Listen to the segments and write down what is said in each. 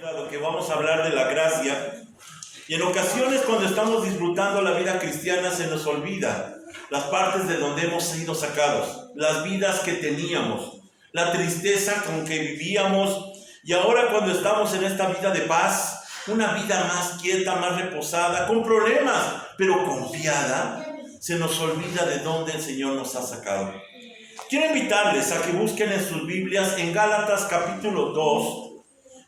comentado que vamos a hablar de la gracia, y en ocasiones cuando estamos disfrutando la vida cristiana se nos olvida las partes de donde hemos sido sacados, las vidas que teníamos, la tristeza con que vivíamos, y ahora cuando estamos en esta vida de paz, una vida más quieta, más reposada, con problemas, pero confiada, se nos olvida de dónde el Señor nos ha sacado. Quiero invitarles a que busquen en sus Biblias en Gálatas capítulo 2,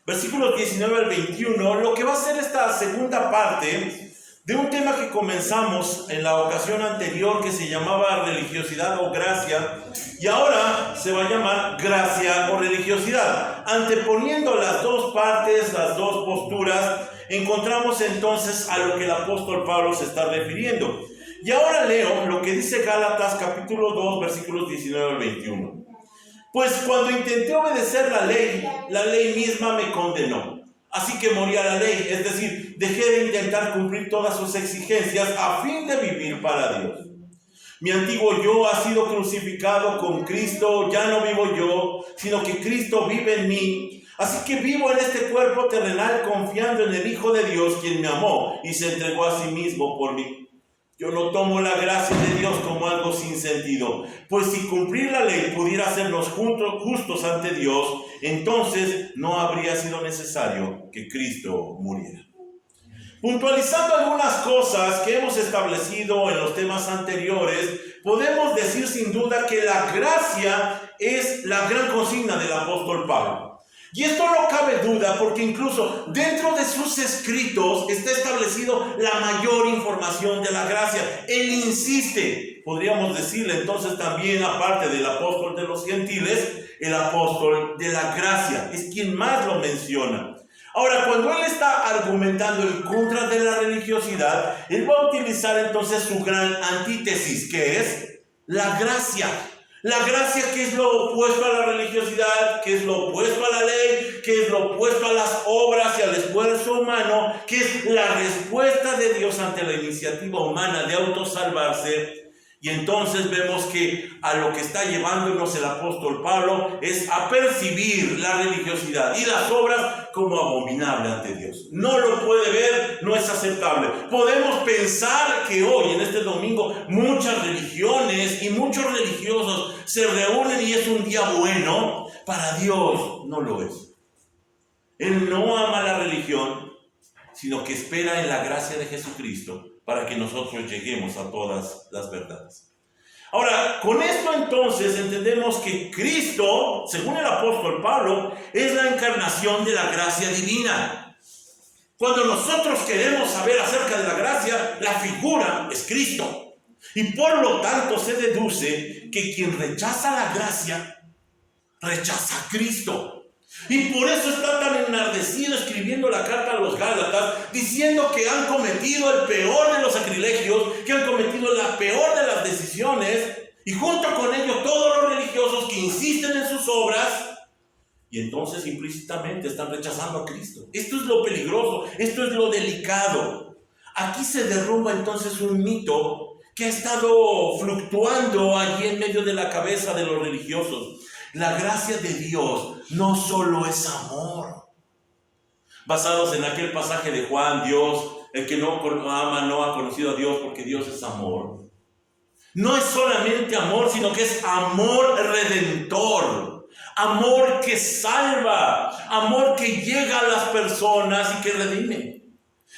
versículos 19 al 21, lo que va a ser esta segunda parte de un tema que comenzamos en la ocasión anterior que se llamaba religiosidad o gracia, y ahora se va a llamar gracia o religiosidad. Anteponiendo las dos partes, las dos posturas, encontramos entonces a lo que el apóstol Pablo se está refiriendo. Y ahora leo lo que dice Gálatas capítulo 2, versículos 19 al 21. Pues cuando intenté obedecer la ley misma me condenó. Así que morí a la ley, es decir, dejé de intentar cumplir todas sus exigencias a fin de vivir para Dios. Mi antiguo yo ha sido crucificado con Cristo, ya no vivo yo, sino que Cristo vive en mí. Así que vivo en este cuerpo terrenal confiando en el Hijo de Dios, quien me amó y se entregó a sí mismo por mí. Yo no tomo la gracia de Dios como algo sin sentido, pues si cumplir la ley pudiera hacernos justos ante Dios, entonces no habría sido necesario que Cristo muriera. Puntualizando algunas cosas que hemos establecido en los temas anteriores, podemos decir sin duda que la gracia es la gran consigna del apóstol Pablo. Y esto no cabe duda porque incluso dentro de sus escritos está establecido la mayor información de la gracia. Él insiste, podríamos decirle entonces también, aparte del apóstol de los gentiles, el apóstol de la gracia, es quien más lo menciona. Ahora, cuando él está argumentando en contra de la religiosidad, él va a utilizar entonces su gran antítesis, que es la gracia. La gracia, que es lo opuesto a la religiosidad, que es lo opuesto a la ley, que es lo opuesto a las obras y al esfuerzo humano, que es la respuesta de Dios ante la iniciativa humana de autosalvarse. Y entonces vemos que a lo que está llevándonos el apóstol Pablo es a percibir la religiosidad y las obras como abominable ante Dios. No lo puede ver, no es aceptable. Podemos pensar que hoy, en este domingo, muchas religiones y muchos religiosos se reúnen y es un día bueno. Para Dios no lo es. Él no ama la religión, sino que espera en la gracia de Jesucristo para que nosotros lleguemos a todas las verdades. Ahora, con esto entonces entendemos que Cristo, según el apóstol Pablo, es la encarnación de la gracia divina. Cuando nosotros queremos saber acerca de la gracia, la figura es Cristo. Y por lo tanto se deduce que quien rechaza la gracia, rechaza a Cristo. Y por eso está tan enardecido escribiendo la carta a los Gálatas, diciendo que han cometido el peor de los sacrilegios, que han cometido la peor de las decisiones, y junto con ello todos los religiosos que insisten en sus obras, y entonces implícitamente están rechazando a Cristo. Esto es lo peligroso, esto es lo delicado. Aquí se derrumba entonces un mito que ha estado fluctuando allí en medio de la cabeza de los religiosos. La gracia de Dios no solo es amor. Basados en aquel pasaje de Juan, el que no ama no ha conocido a Dios porque Dios es amor. No es solamente amor, sino que es amor redentor. Amor que salva, amor que llega a las personas y que redime.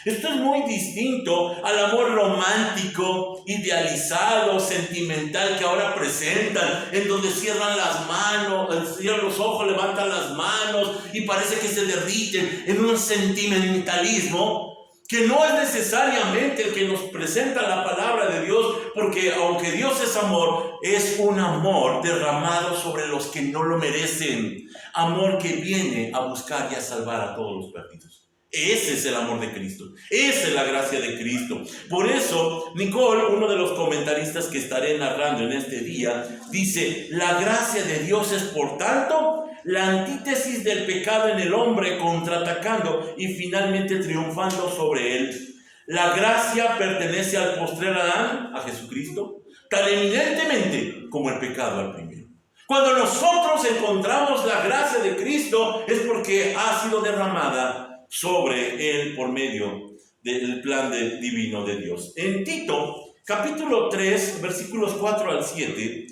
Esto es muy distinto al amor romántico, idealizado, sentimental que ahora presentan, en donde cierran las manos, cierran los ojos, levantan las manos y parece que se derriten en un sentimentalismo que no es necesariamente el que nos presenta la palabra de Dios, porque aunque Dios es amor, es un amor derramado sobre los que no lo merecen, amor que viene a buscar y a salvar a todos los perdidos. Ese es el amor de Cristo. Esa es la gracia de Cristo. Por eso, Nicole, uno de los comentaristas que estaré narrando en este día, dice: la gracia de Dios es, por tanto, la antítesis del pecado en el hombre, contraatacando y finalmente triunfando sobre él. La gracia pertenece al postrer Adán, a Jesucristo, tan eminentemente como el pecado al primero. Cuando nosotros encontramos la gracia de Cristo, es porque ha sido derramada sobre él por medio del plan divino de Dios. En Tito, capítulo 3, versículos 4 al 7,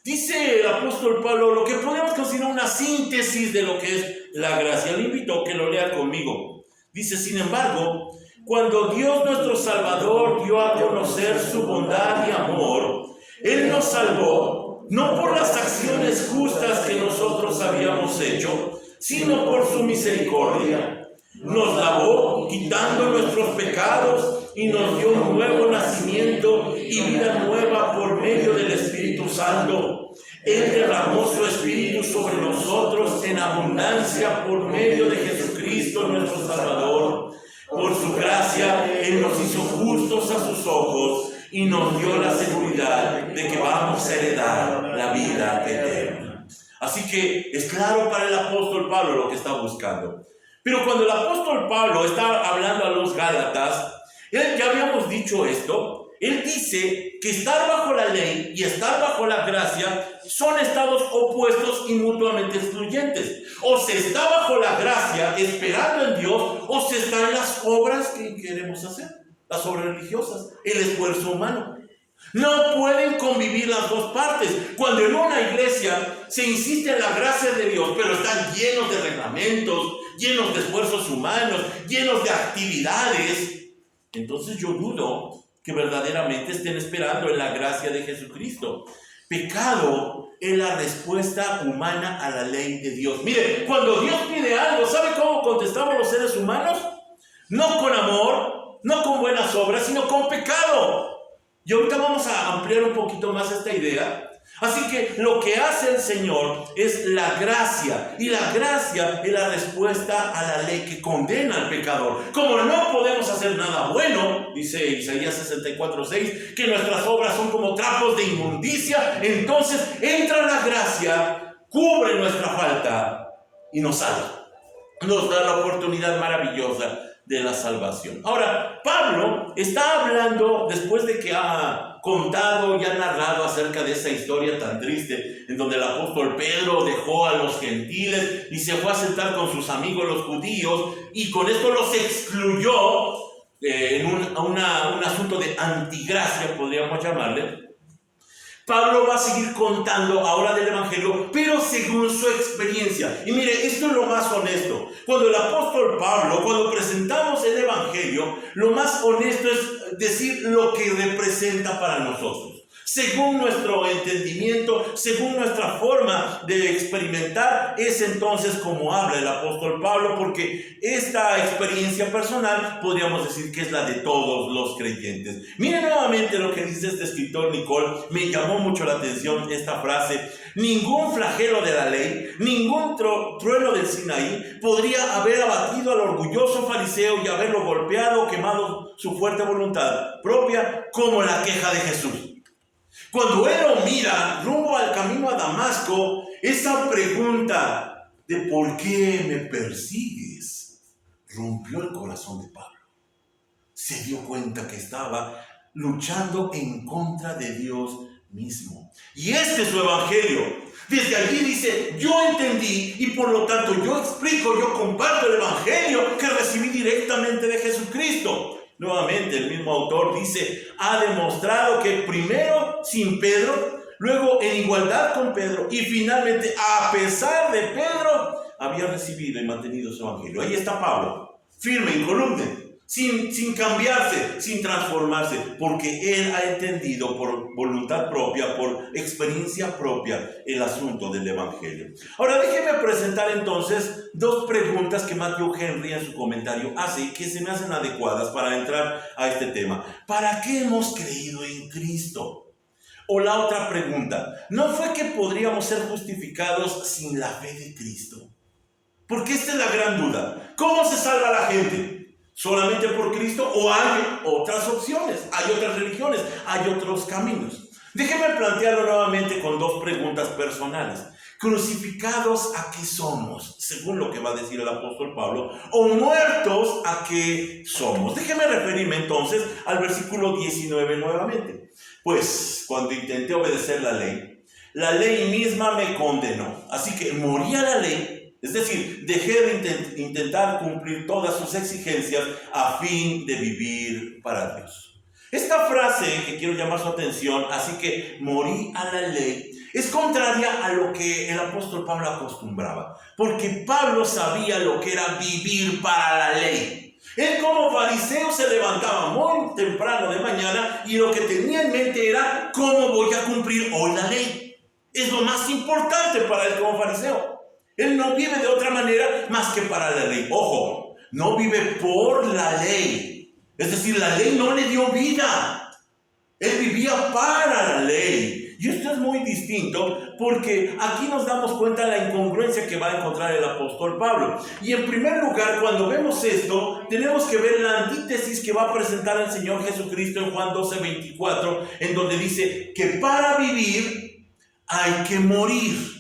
dice el apóstol Pablo lo que podemos considerar una síntesis de lo que es la gracia. Le invito a que lo lea conmigo. Dice, sin embargo, cuando Dios nuestro Salvador dio a conocer su bondad y amor, Él nos salvó, no por las acciones justas que nosotros habíamos hecho, sino por su misericordia. Nos lavó quitando nuestros pecados y nos dio un nuevo nacimiento y vida nueva por medio del Espíritu Santo. Él derramó su Espíritu sobre nosotros en abundancia por medio de Jesucristo nuestro Salvador. Por su gracia, Él nos hizo justos a sus ojos y nos dio la seguridad de que vamos a heredar la vida eterna. Así que es claro para el apóstol Pablo lo que está buscando. Pero cuando el apóstol Pablo está hablando a los Gálatas, ya habíamos dicho esto, él dice que estar bajo la ley y estar bajo la gracia son estados opuestos y mutuamente excluyentes. O se está bajo la gracia esperando en Dios, o se está en las obras que queremos hacer, las obras religiosas, el esfuerzo humano. No pueden convivir las dos partes. Cuando en una iglesia se insiste en la gracia de Dios, pero están llenos de reglamentos, llenos de esfuerzos humanos, llenos de actividades, entonces yo dudo que verdaderamente estén esperando en la gracia de Jesucristo. Pecado es la respuesta humana a la ley de Dios. Mire, cuando Dios pide algo, ¿sabe cómo contestamos los seres humanos? No con amor, no con buenas obras, sino con pecado. Y ahorita vamos a ampliar un poquito más esta idea. Así que lo que hace el Señor es la gracia. Y la gracia es la respuesta a la ley que condena al pecador. Como no podemos hacer nada bueno, dice Isaías 64:6, que nuestras obras son como trapos de inmundicia, entonces entra la gracia, cubre nuestra falta y nos salva. Nos da la oportunidad maravillosa de la salvación. Ahora, Pablo está hablando, después de que ha contado y ha narrado acerca de esa historia tan triste, en donde el apóstol Pedro dejó a los gentiles y se fue a sentar con sus amigos los judíos, y con esto los excluyó en un asunto de antigracia, podríamos llamarle. Pablo va a seguir contando ahora del Evangelio, pero según su experiencia. Y mire, esto es lo más honesto. Cuando el apóstol Pablo, cuando presentamos el Evangelio, lo más honesto es decir lo que representa para nosotros. Según nuestro entendimiento, según nuestra forma de experimentar, es entonces como habla el apóstol Pablo, porque esta experiencia personal podríamos decir que es la de todos los creyentes. Miren nuevamente lo que dice este escritor Nicole. Me llamó mucho la atención esta frase: ningún flagelo de la ley, ningún trueno del Sinaí podría haber abatido al orgulloso fariseo y haberlo golpeado o quemado su fuerte voluntad propia como la queja de Jesús. Cuando él lo mira rumbo al camino a Damasco, esa pregunta de ¿por qué me persigues?, rompió el corazón de Pablo. Se dio cuenta que estaba luchando en contra de Dios mismo. Y este es su evangelio. Desde allí dice: yo entendí y por lo tanto yo explico, yo comparto el evangelio que recibí directamente de Jesucristo. Nuevamente el mismo autor dice: ha demostrado que primero sin Pedro, luego en igualdad con Pedro y finalmente a pesar de Pedro, había recibido y mantenido su evangelio. Ahí está Pablo, firme, incoluble, sin cambiarse, sin transformarse, porque él ha entendido por voluntad propia, por experiencia propia, el asunto del evangelio. Ahora déjenme presentar entonces dos preguntas que Matthew Henry en su comentario hace, que se me hacen adecuadas para entrar a este tema. ¿Para qué hemos creído en Cristo? O la otra pregunta: ¿no fue que podríamos ser justificados sin la fe de Cristo? Porque esta es la gran duda. ¿Cómo se salva la gente? ¿Solamente por Cristo? ¿O hay otras opciones? ¿Hay otras religiones? ¿Hay otros caminos? Déjenme plantearlo nuevamente con dos preguntas personales. ¿Crucificados a qué somos? Según lo que va a decir el apóstol Pablo. ¿O muertos a qué somos? Déjenme referirme entonces al versículo 19 nuevamente. Pues cuando intenté obedecer la ley misma me condenó. Así que morí a la ley, Es decir, dejé de intentar cumplir todas sus exigencias a fin de vivir para Dios. Esta frase que quiero llamar su atención, así que morí a la ley, es contraria a lo que el apóstol Pablo acostumbraba, porque Pablo sabía lo que era vivir para la ley. Él como fariseo se levantaba muy temprano de mañana y lo que tenía en mente era cómo voy a cumplir hoy la ley. Es lo más importante para él como fariseo. Él no vive de otra manera más que para la ley. Ojo, no vive por la ley. Es decir, la ley no le dio vida. Él vivía para la ley. Y esto es muy distinto porque aquí nos damos cuenta de la incongruencia que va a encontrar el apóstol Pablo. Y en primer lugar, cuando vemos esto, tenemos que ver la antítesis que va a presentar el Señor Jesucristo en Juan 12:24, en donde dice que para vivir hay que morir.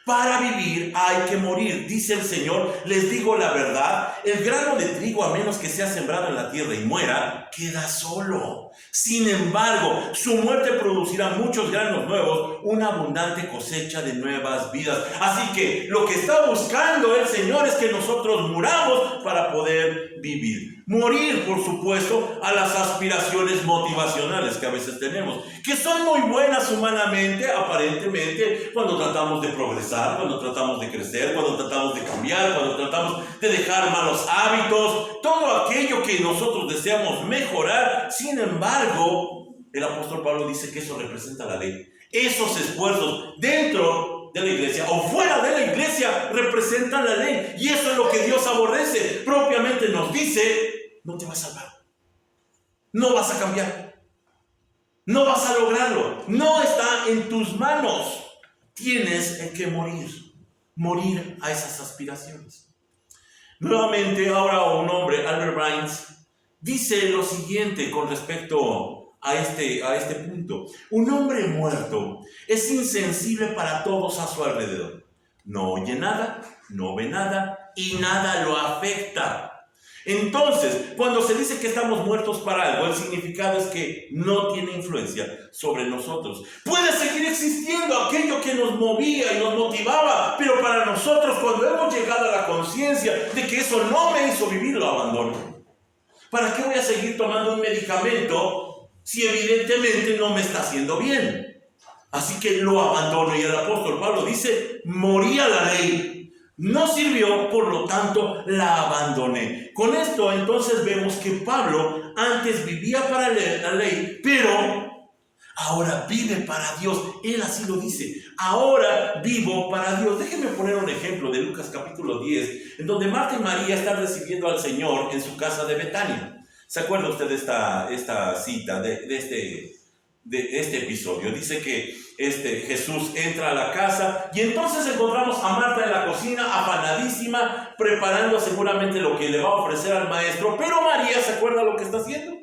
Para vivir hay que morir, dice el Señor. Les digo la verdad, el grano de trigo, a menos que sea sembrado en la tierra y muera, queda solo. Sin embargo, su muerte producirá muchos granos nuevos, una abundante cosecha de nuevas vidas. Así que lo que está buscando el Señor es que nosotros muramos para poder vivir. Morir, por supuesto, a las aspiraciones motivacionales que a veces tenemos, que son muy buenas humanamente, aparentemente, cuando tratamos de progresar, cuando tratamos de crecer, cuando tratamos de cambiar, cuando tratamos de dejar malos hábitos, todo aquello que nosotros deseamos mejorar. Sin embargo, el apóstol Pablo dice que eso representa la ley. Esos esfuerzos dentro de la iglesia o fuera de la iglesia representan la ley, y eso es lo que Dios aborrece. Propiamente nos dice: no te vas a salvar, no vas a cambiar, no vas a lograrlo, no está en tus manos. Tienes que morir a esas aspiraciones. Nuevamente, ahora un hombre, Albert Rines, dice lo siguiente con respecto a este punto: un hombre muerto es insensible para todos a su alrededor. No oye nada, no ve nada y nada lo afecta. Entonces, cuando se dice que estamos muertos para algo, el significado es que no tiene influencia sobre nosotros. Puede seguir existiendo aquello que nos movía y nos motivaba, pero para nosotros, cuando hemos llegado a la conciencia de que eso no me hizo vivir, lo abandono. ¿Para qué voy a seguir tomando un medicamento si evidentemente no me está haciendo bien? Así que lo abandono. Y el apóstol Pablo dice: morí a la ley. No sirvió, por lo tanto la abandoné. Con esto entonces vemos que Pablo antes vivía para la ley, pero ahora vive para Dios. Él así lo dice: ahora vivo para Dios. Déjenme poner un ejemplo de Lucas capítulo 10, en donde Marta y María están recibiendo al Señor en su casa de Betania. ¿Se acuerda usted de esta cita, de este episodio? Dice que Jesús entra a la casa y entonces encontramos a Marta en la cocina, afanadísima, preparando seguramente lo que le va a ofrecer al maestro. Pero María, ¿se acuerda lo que está haciendo?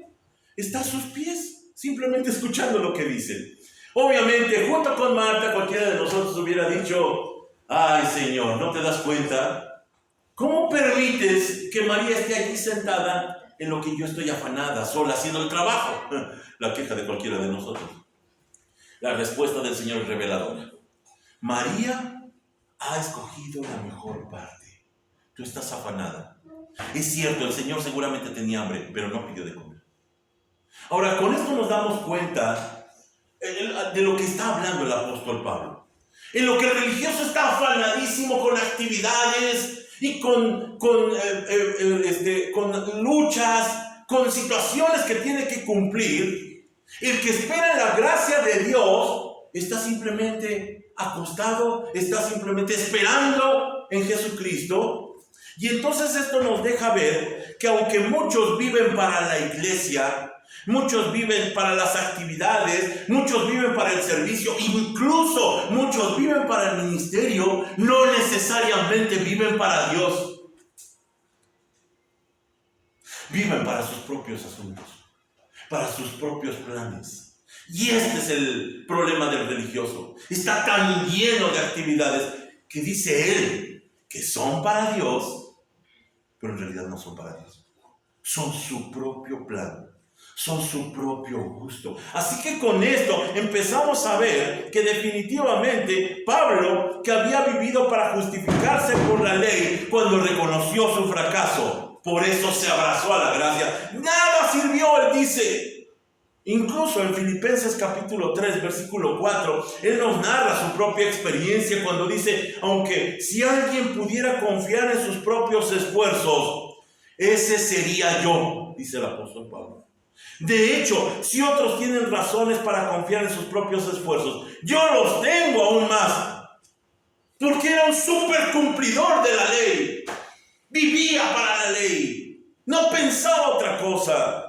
Está a sus pies, simplemente escuchando lo que dice. Obviamente, junto con Marta, cualquiera de nosotros hubiera dicho: ay, Señor, ¿no te das cuenta? ¿Cómo permites que María esté aquí sentada en lo que yo estoy afanada, sola, haciendo el trabajo? La queja de cualquiera de nosotros. La respuesta del Señor es reveladora. María ha escogido la mejor parte. Tú estás afanada. Es cierto, el Señor seguramente tenía hambre, pero no pidió de comer. Ahora, con esto nos damos cuenta de lo que está hablando el apóstol Pablo. En lo que el religioso está afanadísimo con actividades y con luchas, con situaciones que tiene que cumplir. El que espera en la gracia de Dios está simplemente acostado, está simplemente esperando en Jesucristo. Y entonces esto nos deja ver que aunque muchos viven para la iglesia, muchos viven para las actividades, muchos viven para el servicio, incluso muchos viven para el ministerio, no necesariamente viven para Dios. Viven para sus propios asuntos, para sus propios planes. Y este es el problema del religioso. Está tan lleno de actividades que dice él que son para Dios, pero en realidad no son para Dios. Son su propio plan, son su propio gusto. Así que con esto empezamos a ver que definitivamente Pablo, que había vivido para justificarse por la ley, cuando reconoció su fracaso, por eso se abrazó a la gracia. Nada sirvió, él dice. Incluso en Filipenses capítulo 3, versículo 4, él nos narra su propia experiencia cuando dice: aunque si alguien pudiera confiar en sus propios esfuerzos, ese sería yo, dice el apóstol Pablo. De hecho, si otros tienen razones para confiar en sus propios esfuerzos, yo los tengo aún más, porque era un súper cumplidor de la ley, vivía para la ley, no pensaba otra cosa.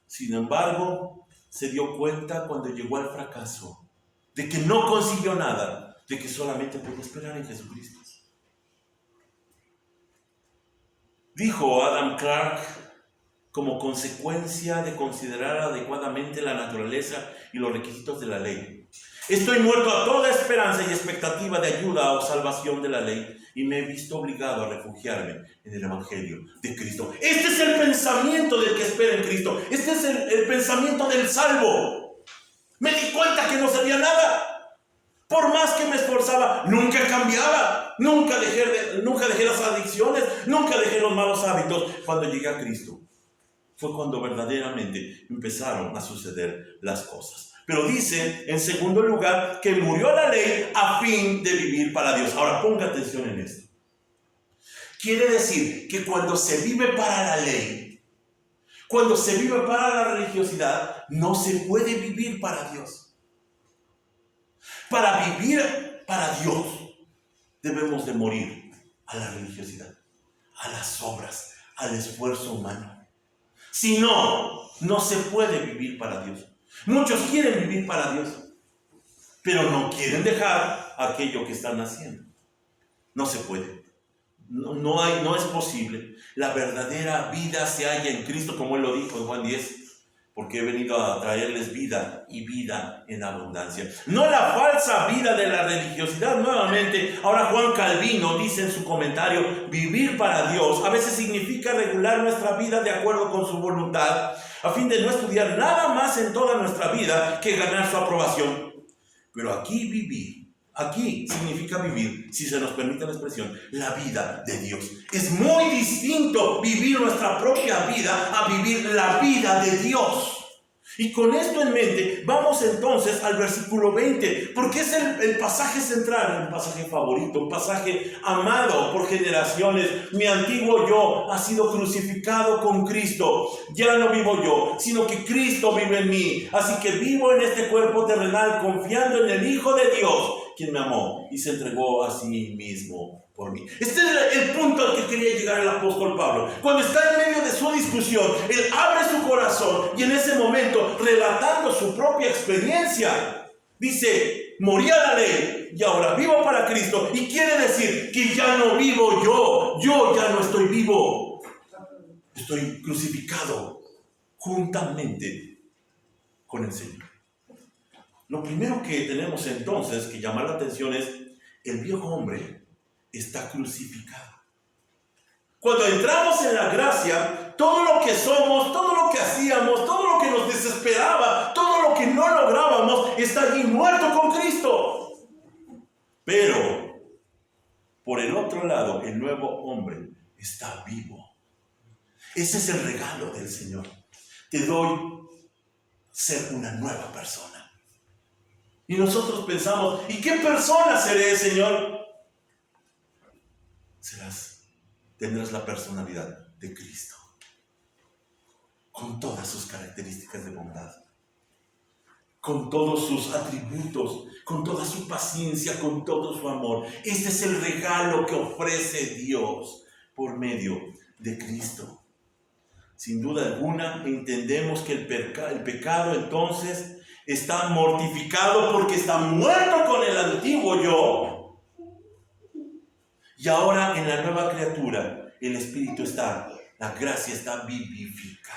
Sin embargo, se dio cuenta cuando llegó al fracaso de que no consiguió nada, de que solamente podía esperar en Jesucristo. Dijo Adam Clarke, como consecuencia de considerar adecuadamente la naturaleza y los requisitos de la ley: estoy muerto a toda esperanza y expectativa de ayuda o salvación de la ley, y me he visto obligado a refugiarme en el Evangelio de Cristo. Este es el pensamiento del que espera en Cristo. Este es el pensamiento del salvo. Me di cuenta que no sabía nada. Por más que me esforzaba, nunca cambiaba. Nunca dejé las adicciones, nunca dejé los malos hábitos. Cuando llegué a Cristo, fue cuando verdaderamente empezaron a suceder las cosas. Pero dice, en segundo lugar, que murió la ley a fin de vivir para Dios. Ahora ponga atención en esto. Quiere decir que cuando se vive para la ley, cuando se vive para la religiosidad, no se puede vivir para Dios. Para vivir para Dios, debemos de morir a la religiosidad, a las obras, al esfuerzo humano. Si no, no se puede vivir para Dios. Muchos quieren vivir para Dios, pero no quieren dejar aquello que están haciendo. No se puede. No es posible. La verdadera vida se halla en Cristo, como Él lo dijo en Juan 10, porque he venido a traerles vida y vida en abundancia. No la falsa vida de la religiosidad. Nuevamente, ahora Juan Calvino dice en su comentario: vivir para Dios a veces significa regular nuestra vida de acuerdo con su voluntad, a fin de no estudiar nada más en toda nuestra vida que ganar su aprobación. Pero aquí significa vivir, si se nos permite la expresión, la vida de Dios. Es muy distinto vivir nuestra propia vida a vivir la vida de Dios. Y con esto en mente, vamos entonces al versículo 20, porque es el pasaje central, el pasaje favorito, un pasaje amado por generaciones. Mi antiguo yo ha sido crucificado con Cristo. Ya no vivo yo, sino que Cristo vive en mí. Así que vivo en este cuerpo terrenal confiando en el Hijo de Dios, quien me amó y se entregó a sí mismo por mí. Este es el punto al que quería llegar el apóstol Pablo. Cuando está en medio de su discusión, él abre su corazón y en ese momento, relatando su propia experiencia, dice: morí a la ley y ahora vivo para Cristo. Y quiere decir que ya no vivo yo ya no estoy vivo. Estoy crucificado juntamente con el Señor. Lo primero que tenemos entonces que llamar la atención es: el viejo hombre está crucificado. Cuando entramos en la gracia, todo lo que somos, todo lo que hacíamos, todo lo que nos desesperaba, todo lo que no lográbamos, está allí muerto con Cristo. Pero, por el otro lado, el nuevo hombre está vivo. Ese es el regalo del Señor. Te doy ser una nueva persona. Y nosotros pensamos: ¿y qué persona seré, Señor? Tendrás la personalidad de Cristo, con todas sus características de bondad, con todos sus atributos, con toda su paciencia, con todo su amor. Este es el regalo que ofrece Dios por medio de Cristo. Sin duda alguna, entendemos que el pecado entonces está mortificado porque está muerto con el antiguo yo. Y ahora en la nueva criatura, el Espíritu la gracia está vivificada.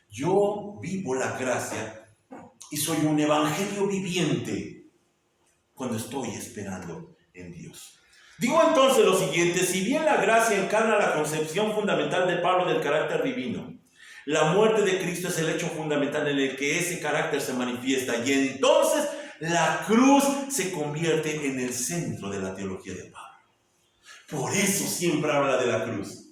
Yo vivo la gracia y soy un evangelio viviente cuando estoy esperando en Dios. Digo entonces lo siguiente: si bien la gracia encarna la concepción fundamental de Pablo del carácter divino, La muerte de Cristo es el hecho fundamental en el que ese carácter se manifiesta, y entonces la cruz se convierte en el centro de la teología de Pablo. Por eso siempre habla de la cruz.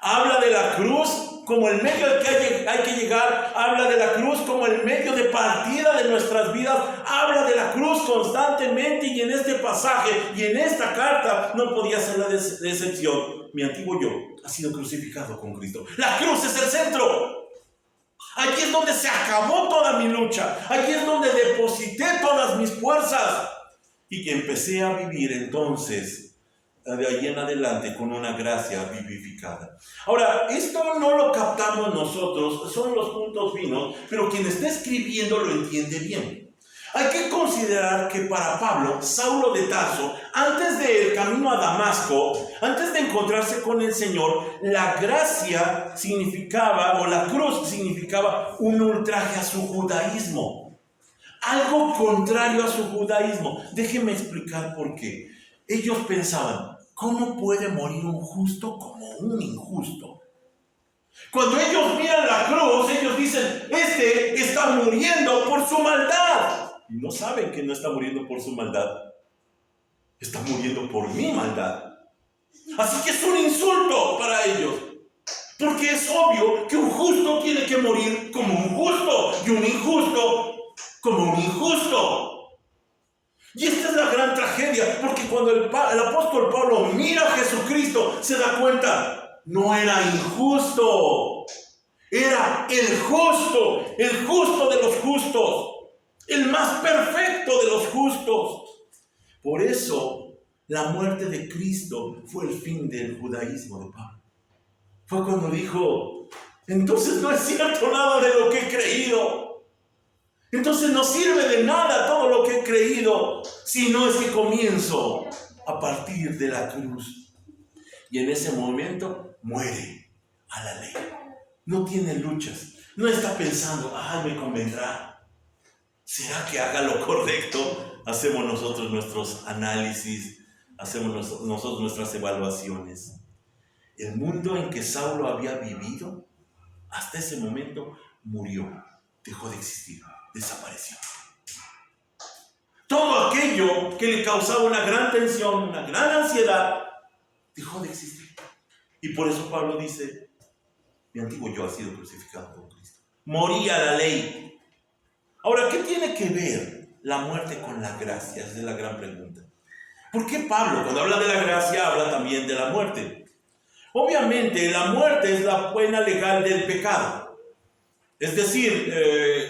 Habla de la cruz como el medio al que hay que llegar. Habla de la cruz como el medio de partida de nuestras vidas. Habla de la cruz constantemente, y en este pasaje y en esta carta no podía ser la excepción. Mi antiguo yo ha sido crucificado con Cristo. La cruz es el centro. Aquí es donde se acabó toda mi lucha. Aquí es donde deposité todas mis fuerzas. Y que empecé a vivir entonces de ahí en adelante con una gracia vivificada. Ahora, esto no lo captamos nosotros, son los puntos finos, pero quien está escribiendo lo entiende bien. Hay que considerar que para Pablo, Saulo de Tarso, antes del camino a Damasco, antes de encontrarse con el Señor, la gracia significaba, o la cruz significaba, un ultraje a su judaísmo. Algo contrario a su judaísmo. Déjenme explicar por qué. Ellos pensaban, ¿cómo puede morir un justo como un injusto? Cuando ellos miran la cruz, ellos dicen, este está muriendo por su maldad. Y no saben que no está muriendo por su maldad. Está muriendo por mi maldad. Así que es un insulto para ellos. Porque es obvio que un justo tiene que morir como un justo, y un injusto como un injusto. Y esta es la gran tragedia, porque cuando el apóstol Pablo mira a Jesucristo, se da cuenta, no era injusto, era el justo de los justos, el más perfecto de los justos. Por eso, la muerte de Cristo fue el fin del judaísmo de Pablo. Fue cuando dijo, entonces no es cierto nada de lo que he creído. Entonces no sirve de nada todo lo que he creído, si no es que comienzo a partir de la cruz. Y en ese momento muere a la ley. No tiene luchas. No está pensando, me convendrá. ¿Será que haga lo correcto? Hacemos nosotros nuestros análisis, hacemos nosotros nuestras evaluaciones. El mundo en que Saulo había vivido, hasta ese momento, murió, dejó de existir. Desapareció. Todo aquello que le causaba una gran tensión, una gran ansiedad, dejó de existir. Y por eso Pablo dice, mi antiguo yo ha sido crucificado con Cristo. Morí a la ley. Ahora, ¿qué tiene que ver la muerte con la gracia? Esa es la gran pregunta. ¿Por qué Pablo, cuando habla de la gracia, habla también de la muerte? Obviamente, la muerte es la pena legal del pecado. Es decir,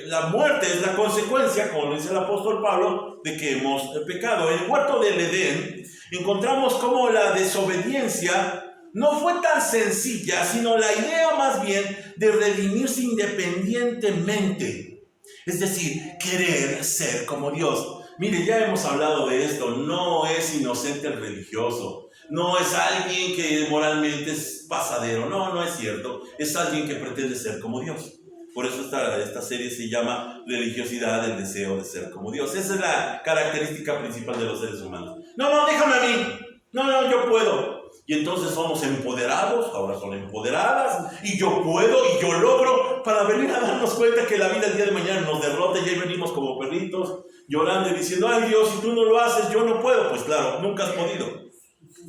la muerte es la consecuencia, como dice el apóstol Pablo, de que hemos pecado. En el huerto del Edén encontramos cómo la desobediencia no fue tan sencilla, sino la idea más bien de redimirse independientemente. Es decir, querer ser como Dios. Mire, ya hemos hablado de esto. No es inocente el religioso. No es alguien que moralmente es pasadero. No es cierto. Es alguien que pretende ser como Dios. Por eso esta serie se llama Religiosidad, el deseo de ser como Dios. Esa es la característica principal de los seres humanos. No, déjame a mí. No, yo puedo. Y entonces somos empoderados, ahora son empoderadas, y yo puedo y yo logro, para venir a darnos cuenta que la vida el día de mañana nos derrota y ahí venimos como perritos, llorando y diciendo, ay Dios, si tú no lo haces, yo no puedo. Pues claro, nunca has podido.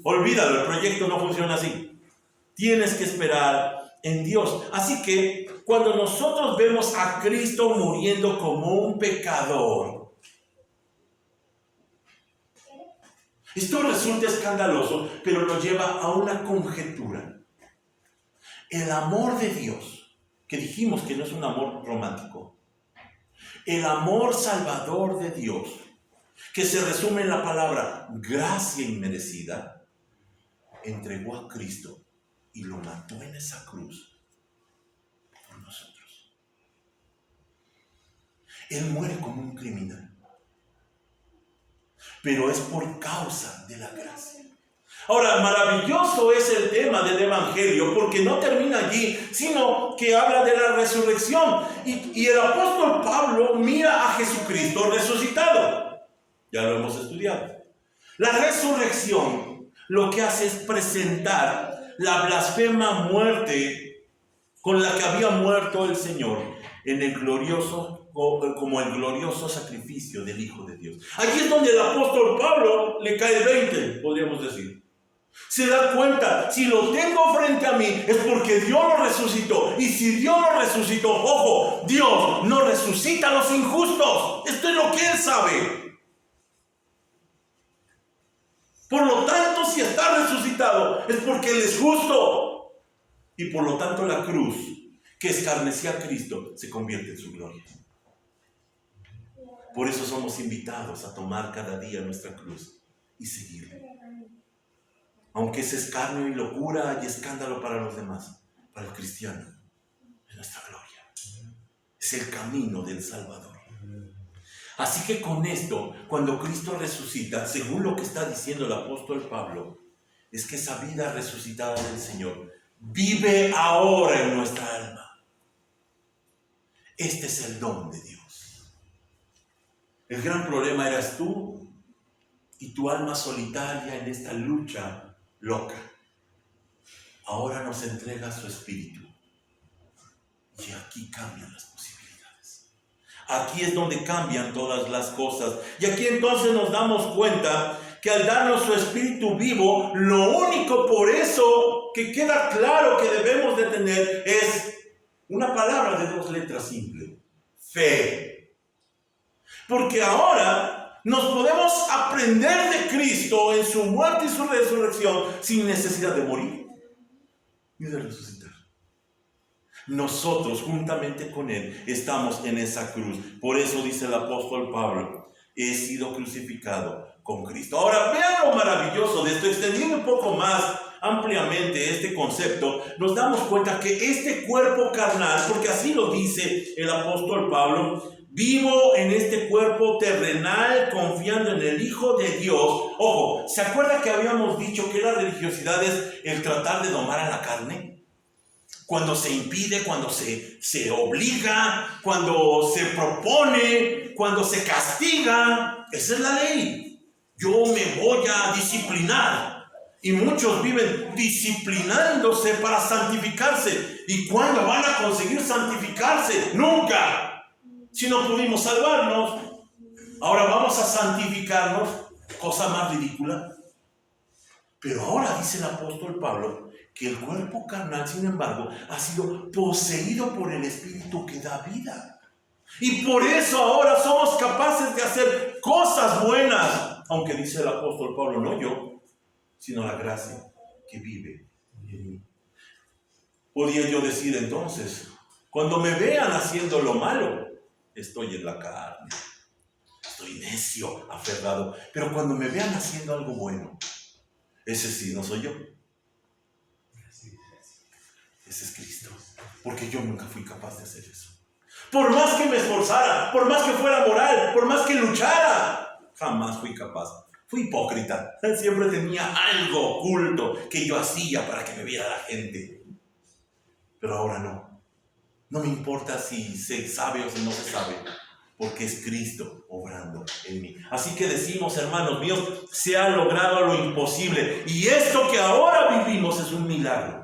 Olvídalo, el proyecto no funciona así. Tienes que esperar en Dios. Así que cuando nosotros vemos a Cristo muriendo como un pecador, esto resulta escandaloso, pero nos lleva a una conjetura. El amor de Dios, que dijimos que no es un amor romántico, el amor salvador de Dios, que se resume en la palabra gracia inmerecida, entregó a Cristo y lo mató en esa cruz por nosotros. Él muere como un criminal, pero es por causa de la gracia. Ahora, maravilloso es el tema del Evangelio, porque no termina allí, sino que habla de la resurrección. Y el apóstol Pablo mira a Jesucristo resucitado. Ya lo hemos estudiado. La resurrección lo que hace es presentar la blasfema muerte con la que había muerto el Señor en el glorioso, como el glorioso sacrificio del Hijo de Dios. Aquí es donde el apóstol Pablo le cae el 20, podríamos decir. Se da cuenta, si lo tengo frente a mí es porque Dios lo resucitó. Y si Dios lo resucitó, ojo, Dios no resucita a los injustos. Esto es lo que Él sabe. Por lo tanto, si está resucitado es porque Él es justo. Y por lo tanto la cruz que escarnecía a Cristo se convierte en su gloria. Por eso somos invitados a tomar cada día nuestra cruz y seguirle. Aunque es escarnio y locura y escándalo para los demás, para el cristiano es nuestra gloria. Es el camino del Salvador. Así que con esto, cuando Cristo resucita, según lo que está diciendo el apóstol Pablo, es que esa vida resucitada del Señor vive ahora en nuestra alma. Este es el don de Dios. El gran problema eras tú y tu alma solitaria en esta lucha loca. Ahora nos entrega su espíritu. Y aquí cambian las posibilidades. Aquí es donde cambian todas las cosas. Y aquí entonces nos damos cuenta que al darnos su espíritu vivo, lo único por eso que queda claro que debemos de tener es una palabra de 2 letras simple: fe. Porque ahora nos podemos aprender de Cristo en su muerte y su resurrección sin necesidad de morir ni de resucitar. Nosotros juntamente con Él estamos en esa cruz. Por eso dice el apóstol Pablo: he sido crucificado con Cristo. Ahora vean lo maravilloso de esto. Extendiendo un poco más ampliamente este concepto, nos damos cuenta que este cuerpo carnal, porque así lo dice el apóstol Pablo, vivo en este cuerpo terrenal confiando en el Hijo de Dios. Ojo, ¿se acuerda que habíamos dicho que la religiosidad es el tratar de domar a la carne? Cuando se impide, cuando se obliga, cuando se propone, cuando se castiga. Esa es la ley. Yo me voy a disciplinar. Y muchos viven disciplinándose para santificarse. ¿Y cuándo van a conseguir santificarse? Nunca. Si no pudimos salvarnos, ahora vamos a santificarnos. Cosa más ridícula. Pero ahora dice el apóstol Pablo que el cuerpo carnal, sin embargo, ha sido poseído por el Espíritu que da vida. Y por eso ahora somos capaces de hacer cosas buenas. Aunque dice el apóstol Pablo, no yo, sino la gracia que vive en mí. Podría yo decir entonces, cuando me vean haciendo lo malo, estoy en la carne, estoy necio, aferrado. Pero cuando me vean haciendo algo bueno, ese sí no soy yo. Ese es Cristo. Porque yo nunca fui capaz de hacer eso. Por más que me esforzara, por más que fuera moral, por más que luchara, jamás fui capaz. Fui hipócrita. Siempre tenía algo oculto que yo hacía para que me viera la gente. Pero ahora no. No me importa si se sabe o si no se sabe, porque es Cristo obrando en mí. Así que decimos, hermanos míos, se ha logrado lo imposible. Y esto que ahora vivimos es un milagro.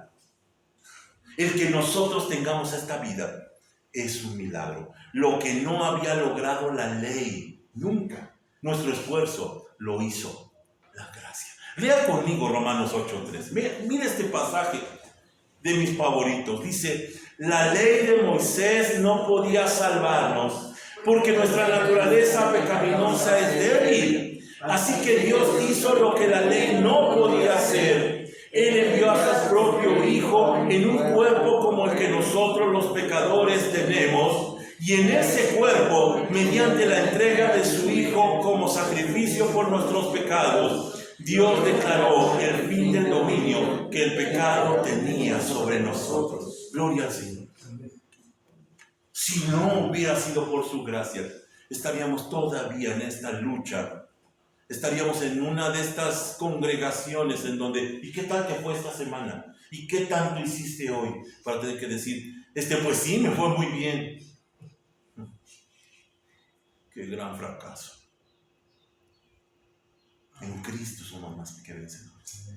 El que nosotros tengamos esta vida es un milagro. Lo que no había logrado la ley, nunca. Nuestro esfuerzo lo hizo la gracia. Lea conmigo Romanos 8:3. Mira este pasaje de mis favoritos. Dice: la ley de Moisés no podía salvarnos porque nuestra naturaleza pecaminosa es débil. Así que Dios hizo lo que la ley no podía hacer. Él envió a su propio Hijo en un cuerpo como el que nosotros los pecadores tenemos, y en ese cuerpo, mediante la entrega de su Hijo como sacrificio por nuestros pecados, Dios declaró el fin del dominio que el pecado tenía sobre nosotros. Gloria al Señor. Si no hubiera sido por su gracia, estaríamos todavía en esta lucha. Estaríamos en una de estas congregaciones en donde, ¿y qué tal te fue esta semana? ¿Y qué tanto hiciste hoy? Para tener que decir, pues sí, me fue muy bien. Qué gran fracaso. En Cristo somos más que vencedores.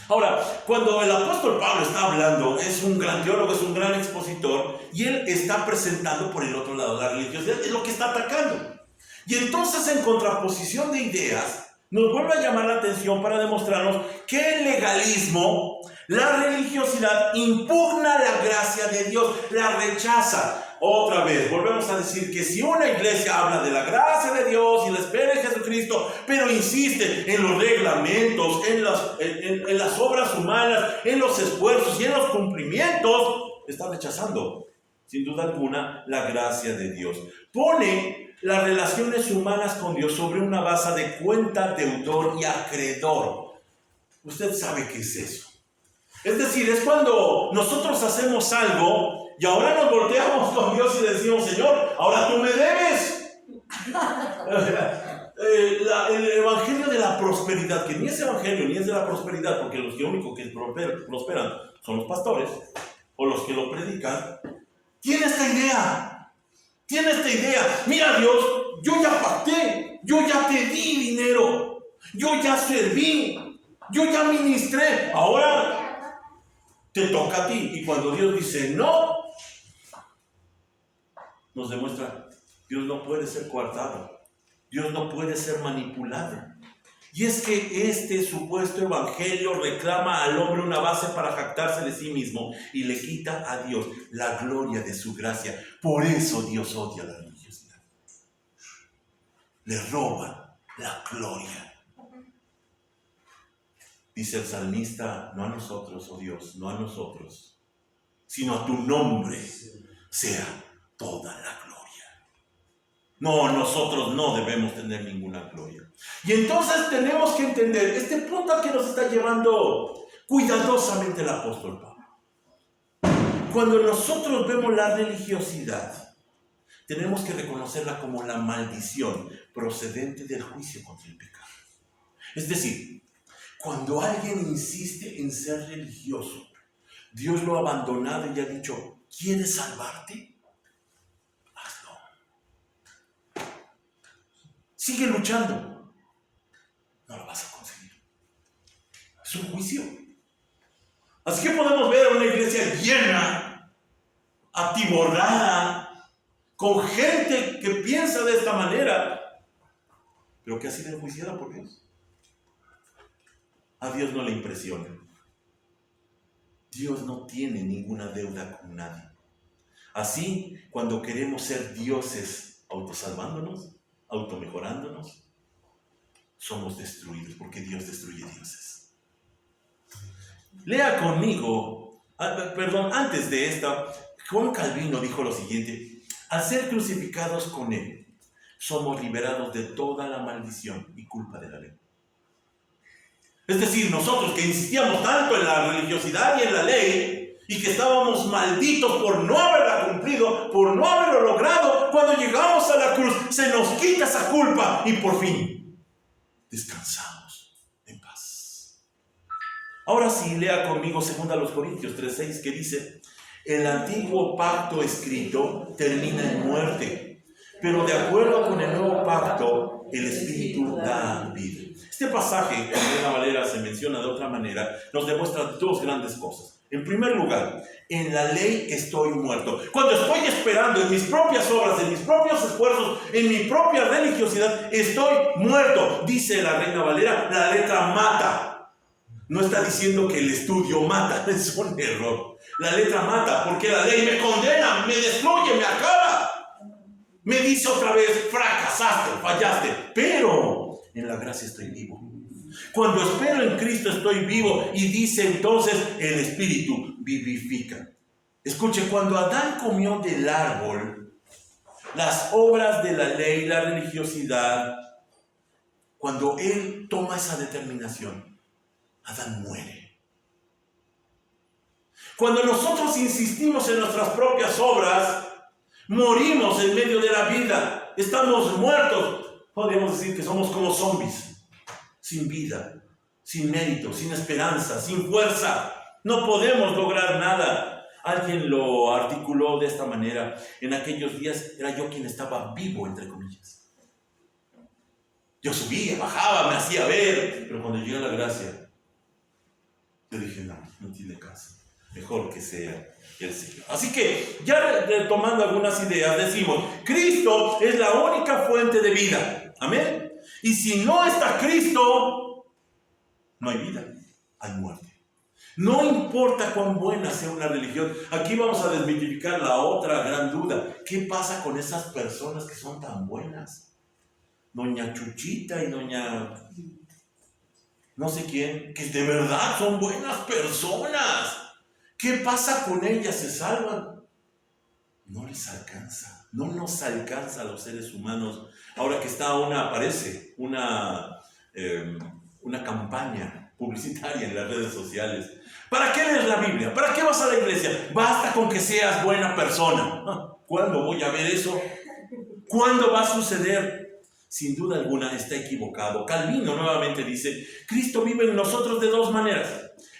Ahora, cuando el apóstol Pablo está hablando, es un gran teólogo, es un gran expositor, y él está presentando por el otro lado la religiosidad, es lo que está atacando. Y entonces, en contraposición de ideas, nos vuelve a llamar la atención para demostrarnos que el legalismo, la religiosidad, impugna la gracia de Dios, la rechaza. Otra vez, volvemos a decir que si una iglesia habla de la gracia de Dios y la espera de Jesucristo, pero insiste en los reglamentos, en las obras humanas, en los esfuerzos y en los cumplimientos, está rechazando, sin duda alguna, la gracia de Dios. Pone las relaciones humanas con Dios sobre una base de cuenta, deudor y acreedor. Usted sabe qué es eso. Es decir, es cuando nosotros hacemos algo y ahora nos volteamos con Dios y le decimos: Señor, ahora tú me debes. El evangelio de la prosperidad, que ni es evangelio ni es de la prosperidad, porque los que únicos que prosperan son los pastores o los que lo predican, tiene esta idea. Tiene esta idea: mira, Dios, yo ya pacté, yo ya te di dinero, yo ya serví, yo ya ministré, ahora te toca a ti. Y cuando Dios dice no, nos demuestra: Dios no puede ser coartado, Dios no puede ser manipulado. Y es que este supuesto evangelio reclama al hombre una base para jactarse de sí mismo y le quita a Dios la gloria de su gracia. Por eso Dios odia la religiosidad. Le roba la gloria. Dice el salmista: no a nosotros, oh Dios, no a nosotros, sino a tu nombre sea toda la gloria. No, nosotros no debemos tener ninguna gloria. Y entonces tenemos que entender este punto al que nos está llevando cuidadosamente el apóstol Pablo. Cuando nosotros vemos la religiosidad, tenemos que reconocerla como la maldición procedente del juicio contra el pecado. Es decir, cuando alguien insiste en ser religioso, Dios lo ha abandonado y ha dicho: ¿quieres salvarte? Sigue luchando. No lo vas a conseguir. Es un juicio. Así que podemos ver a una iglesia llena, atiborrada, con gente que piensa de esta manera, pero que ha sido enjuiciada por Dios. A Dios no le impresiona. Dios no tiene ninguna deuda con nadie. Así, cuando queremos ser dioses autosalvándonos, automejorándonos, somos destruidos, porque Dios destruye dioses. Lea conmigo, antes de esta, Juan Calvino dijo lo siguiente: al ser crucificados con Él, somos liberados de toda la maldición y culpa de la ley. Es decir, nosotros que insistíamos tanto en la religiosidad y en la ley, y que estábamos malditos por no haberla cumplido, por no haberlo logrado, cuando llegamos a la cruz se nos quita esa culpa y por fin descansamos en paz. Ahora sí, lea conmigo 2 Corintios 3:6, que dice: el antiguo pacto escrito termina en muerte, pero de acuerdo con el nuevo pacto, el Espíritu da vida. Este pasaje, en Reina Valera se menciona de otra manera, nos demuestra dos grandes cosas. En primer lugar, en la ley estoy muerto. Cuando estoy esperando en mis propias obras, en mis propios esfuerzos, en mi propia religiosidad, estoy muerto. Dice la Reina Valera: la letra mata. No está diciendo que el estudio mata, es un error. La letra mata porque la ley me condena, me destruye, me acaba. Me dice otra vez: fracasaste, fallaste. Pero en la gracia estoy vivo. Cuando espero en Cristo estoy vivo, y dice entonces: el Espíritu vivifica. Escuche, cuando Adán comió del árbol, las obras de la ley, la religiosidad, cuando él toma esa determinación, Adán muere. Cuando nosotros insistimos en nuestras propias obras, morimos en medio de la vida, estamos muertos. Podríamos decir que somos como zombies. Sin vida, sin mérito, sin esperanza, sin fuerza. No podemos lograr nada. Alguien lo articuló de esta manera: en aquellos días era yo quien estaba vivo, entre comillas. Yo subía, bajaba, me hacía ver, pero cuando llega la gracia, Yo dije, no tiene caso. Mejor que sea el Señor. Así que, ya retomando algunas ideas, decimos, Cristo es la única fuente de vida. Amén. Y si no está Cristo, no hay vida, hay muerte. No importa cuán buena sea una religión. Aquí vamos a desmitificar la otra gran duda. ¿Qué pasa con esas personas que son tan buenas? Doña Chuchita y doña no sé quién, que de verdad son buenas personas. ¿Qué pasa con ellas? ¿Se salvan? No les alcanza. No nos alcanza a los seres humanos. Ahora que aparece una campaña publicitaria en las redes sociales. ¿Para qué lees la Biblia? ¿Para qué vas a la iglesia? Basta con que seas buena persona. ¿Cuándo voy a ver eso? ¿Cuándo va a suceder? Sin duda alguna está equivocado. Calvino nuevamente dice, Cristo vive en nosotros de dos maneras.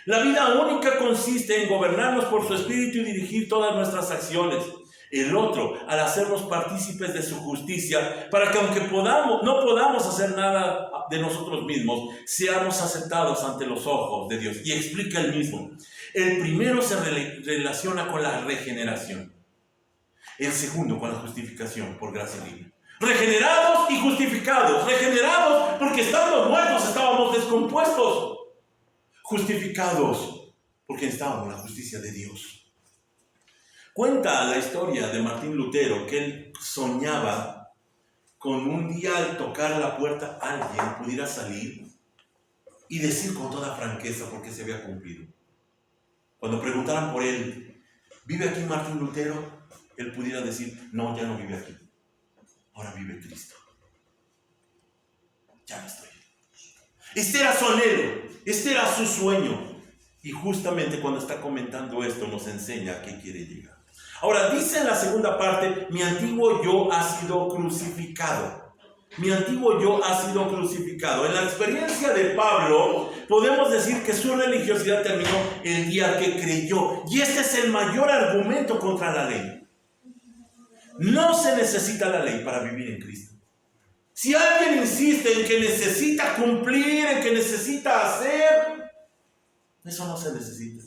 La vida única consiste en gobernarnos por su espíritu y dirigir todas nuestras acciones. El otro, al hacernos partícipes de su justicia, para que aunque no podamos hacer nada de nosotros mismos, seamos aceptados ante los ojos de Dios. Y explica él mismo. El primero se relaciona con la regeneración. El segundo con la justificación por gracia divina. Regenerados y justificados. Regenerados porque estando muertos estábamos descompuestos. Justificados porque estábamos en la justicia de Dios. Cuenta la historia de Martín Lutero que él soñaba con un día al tocar la puerta alguien pudiera salir y decir con toda franqueza por qué se había cumplido. Cuando preguntaran por él, ¿vive aquí Martín Lutero? Él pudiera decir, no, ya no vive aquí. Ahora vive Cristo. Ya no estoy. Este era su anhelo, este era su sueño. Y justamente cuando está comentando esto nos enseña a qué quiere llegar. Ahora dice en la segunda parte, mi antiguo yo ha sido crucificado. Mi antiguo yo ha sido crucificado. En la experiencia de Pablo podemos decir que su religiosidad terminó el día que creyó. Y este es el mayor argumento contra la ley. No se necesita la ley para vivir en Cristo. Si alguien insiste en que necesita cumplir, en que necesita hacer, eso no se necesita.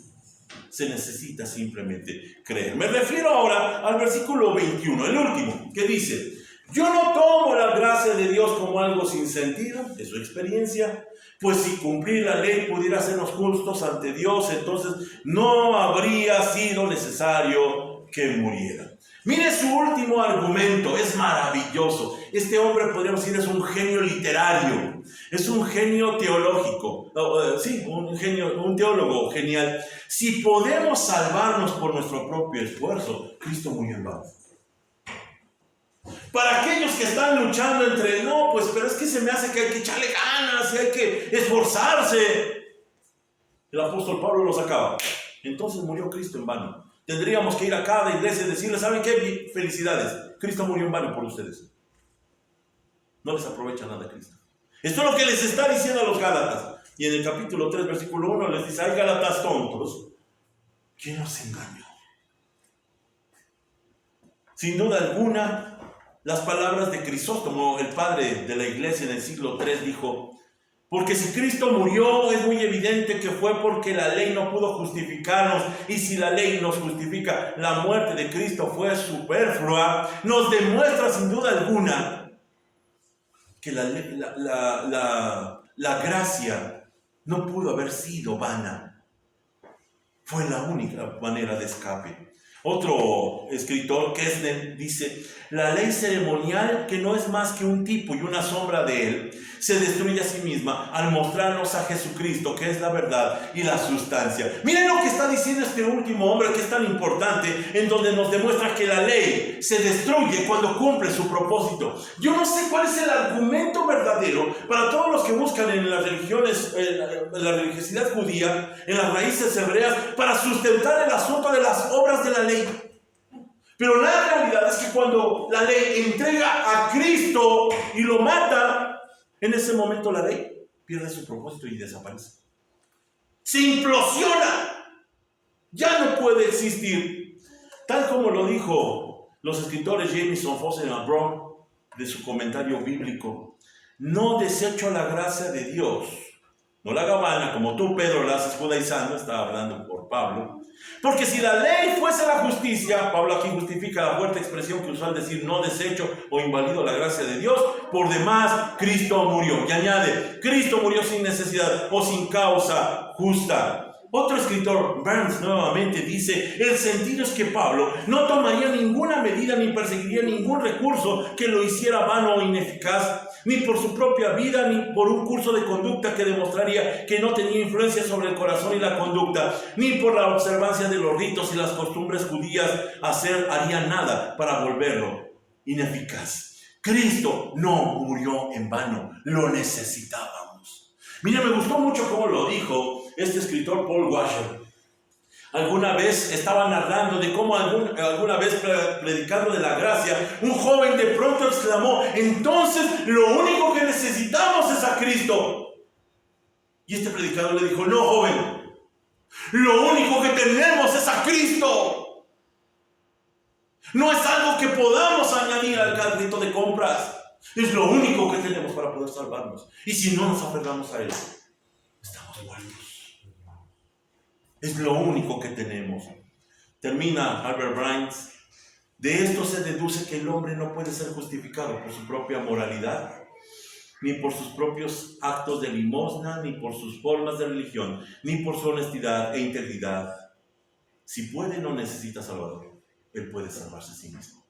Se necesita simplemente creer. Me refiero ahora al versículo 21, el último, que dice, yo no tomo la gracia de Dios como algo sin sentido, de su experiencia, pues si cumplir la ley pudiera hacernos justos ante Dios, entonces no habría sido necesario que muriera. Mire su último argumento, es maravilloso. Este hombre, podríamos decir, es un genio literario, es un genio teológico, un teólogo genial. Si podemos salvarnos por nuestro propio esfuerzo, Cristo murió en vano. Para aquellos que están luchando entre, pero es que se me hace que hay que echarle ganas y hay que esforzarse. El apóstol Pablo lo sacaba. Entonces murió Cristo en vano. Tendríamos que ir a cada iglesia y decirles, ¿saben qué? Felicidades, Cristo murió en vano por ustedes. No les aprovecha nada Cristo. Esto es lo que les está diciendo a los Gálatas. Y en el capítulo 3, versículo 1 les dice, ay Gálatas tontos, ¿quién los engañó? Sin duda alguna, las palabras de Crisóstomo, el padre de la iglesia en el siglo III, dijo, porque si Cristo murió, es muy evidente que fue porque la ley no pudo justificarnos. Y si la ley nos justifica, la muerte de Cristo fue superflua. Nos demuestra sin duda alguna que la gracia no pudo haber sido vana. Fue la única manera de escape. Otro escritor, Kesner, dice, la ley ceremonial, que no es más que un tipo y una sombra de él, se destruye a sí misma al mostrarnos a Jesucristo, que es la verdad y la sustancia. Miren lo que está diciendo este último hombre, que es tan importante, en donde nos demuestra que la ley se destruye cuando cumple su propósito. Yo no sé cuál es el argumento verdadero para todos los que buscan en las religiones, en la religiosidad judía, en las raíces hebreas, para sustentar el asunto de las obras de la ley. Pero la realidad es que cuando la ley entrega a Cristo y lo mata, en ese momento la ley pierde su propósito y desaparece. Se implosiona. Ya no puede existir. Tal como lo dijo los escritores Jameson, Foster y Brown de su comentario bíblico. No desecho la gracia de Dios, No la haga vana, como tú, Pedro, la haces judaizando, estaba hablando por Pablo. Porque si la ley fuese la justicia, Pablo aquí justifica la fuerte expresión que usó al decir no desecho o invalido la gracia de Dios, por demás Cristo murió. Y añade, Cristo murió sin necesidad o sin causa justa. Otro escritor, Burns, nuevamente dice, el sentido es que Pablo no tomaría ninguna medida ni perseguiría ningún recurso que lo hiciera vano o ineficaz, ni por su propia vida, ni por un curso de conducta que demostraría que no tenía influencia sobre el corazón y la conducta, ni por la observancia de los ritos y las costumbres judías haría nada para volverlo ineficaz. Cristo no murió en vano, lo necesitábamos. Mira, me gustó mucho cómo lo dijo este escritor Paul Washer. Alguna vez estaba narrando de cómo alguna vez predicando de la gracia, un joven de pronto exclamó, entonces lo único que necesitamos es a Cristo. Y este predicador le dijo, no, joven, lo único que tenemos es a Cristo. No es algo que podamos añadir al carrito de compras. Es lo único que tenemos para poder salvarnos. Y si no nos aferramos a Él, estamos muertos. Es lo único que tenemos. Termina Albert Bryant. De esto se deduce que el hombre no puede ser justificado por su propia moralidad, ni por sus propios actos de limosna, ni por sus formas de religión, ni por su honestidad e integridad. Si puede, no necesita Salvador. Él puede salvarse a sí mismo.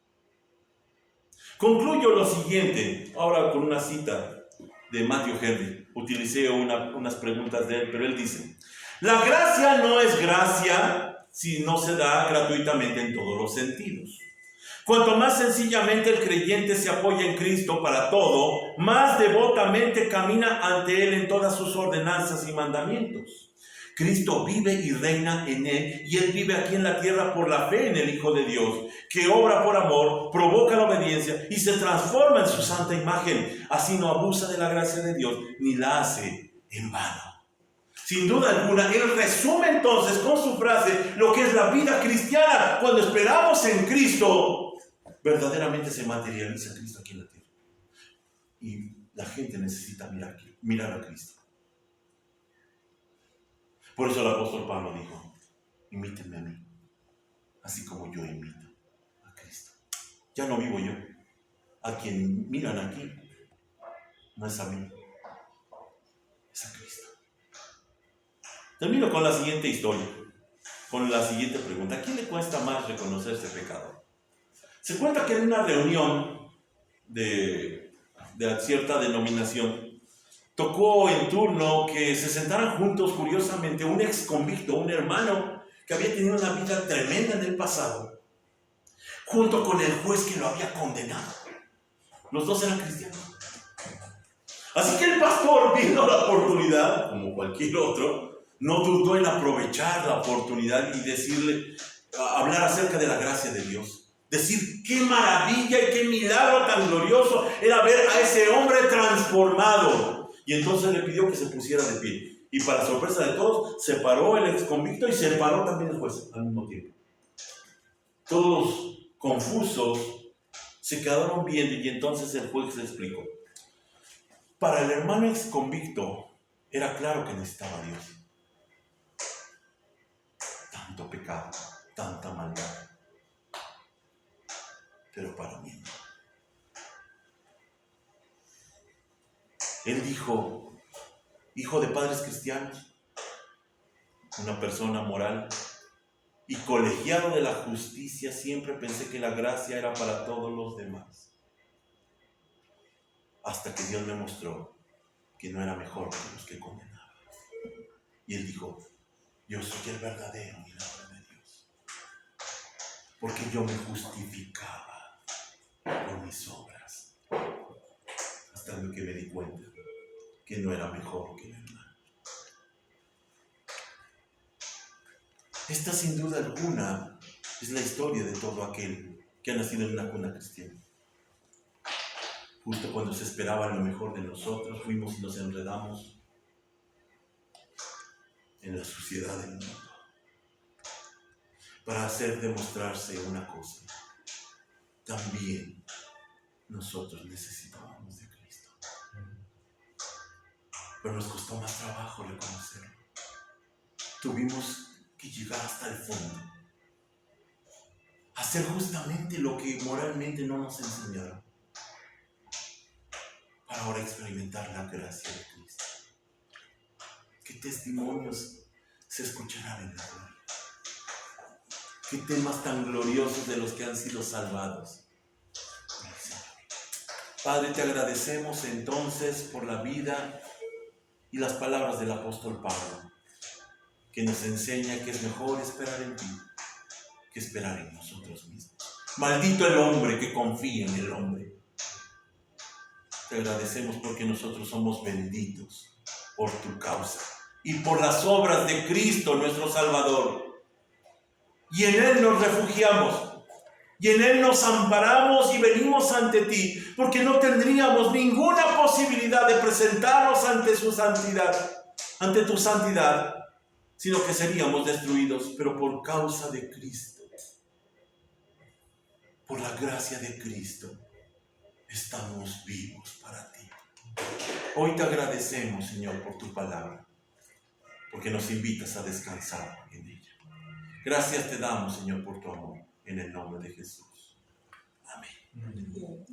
Concluyo lo siguiente, ahora con una cita de Matthew Henry. Utilicé unas preguntas de él, pero él dice, la gracia no es gracia si no se da gratuitamente en todos los sentidos. Cuanto más sencillamente el creyente se apoya en Cristo para todo, más devotamente camina ante Él en todas sus ordenanzas y mandamientos. Cristo vive y reina en Él, y Él vive aquí en la tierra por la fe en el Hijo de Dios, que obra por amor, provoca la obediencia y se transforma en su santa imagen. Así no abusa de la gracia de Dios, ni la hace en vano. Sin duda alguna, Él resume entonces con su frase lo que es la vida cristiana. Cuando esperamos en Cristo, verdaderamente se materializa Cristo aquí en la tierra. Y la gente necesita mirar a Cristo. Por eso el apóstol Pablo dijo, imítenme a mí, así como yo imito a Cristo. Ya no vivo yo. A quien miran aquí, no es a mí, es a Cristo. Termino con la siguiente historia, con la siguiente pregunta. ¿A quién le cuesta más reconocerse pecador? Se cuenta que en una reunión de cierta denominación, tocó en turno que se sentaran juntos, curiosamente, un ex convicto, un hermano que había tenido una vida tremenda en el pasado, junto con el juez que lo había condenado. Los dos eran cristianos. Así que el pastor, viendo la oportunidad, como cualquier otro, no dudó en aprovechar la oportunidad y hablar acerca de la gracia de Dios. Decir qué maravilla y qué milagro tan glorioso era ver a ese hombre transformado. Y entonces le pidió que se pusiera de pie. Y para sorpresa de todos, se paró el ex convicto y se paró también el juez al mismo tiempo. Todos confusos se quedaron viendo y entonces el juez le explicó. Para el hermano ex convicto era claro que necesitaba a Dios. Tanto pecado, tanta maldad. Pero para mí no. Él dijo, hijo de padres cristianos, una persona moral y colegiado de la justicia, siempre pensé que la gracia era para todos los demás. Hasta que Dios me mostró que no era mejor que los que condenaban. Y él dijo, yo soy el verdadero milagro de Dios. Porque yo me justificaba por mis obras. Hasta que me di cuenta que no era mejor que el hermano. Esta sin duda alguna es la historia de todo aquel que ha nacido en una cuna cristiana. Justo cuando se esperaba lo mejor de nosotros, fuimos y nos enredamos en la suciedad del mundo para hacer demostrarse una cosa. También nosotros necesitábamos de Cristo. pero nos costó más trabajo reconocerlo. Tuvimos que llegar hasta el fondo, hacer justamente lo que moralmente no nos enseñaron, para ahora experimentar la gracia de Cristo. ¿Qué testimonios se escucharán en la gloria? ¿Qué temas tan gloriosos de los que han sido salvados? Padre, te agradecemos entonces por la vida y las palabras del apóstol Pablo, que nos enseña que es mejor esperar en ti que esperar en nosotros mismos. Maldito el hombre que confía en el hombre. Te agradecemos porque nosotros somos benditos por tu causa y por las obras de Cristo nuestro Salvador. Y en Él nos refugiamos, y en Él nos amparamos y venimos ante ti, porque no tendríamos ninguna posibilidad de presentarnos ante su santidad, ante tu santidad, sino que seríamos destruidos, pero por causa de Cristo, por la gracia de Cristo, estamos vivos para ti. Hoy te agradecemos, Señor, por tu palabra, porque nos invitas a descansar en ella. Gracias te damos, Señor, por tu amor, en el nombre de Jesús. Amén. Amén.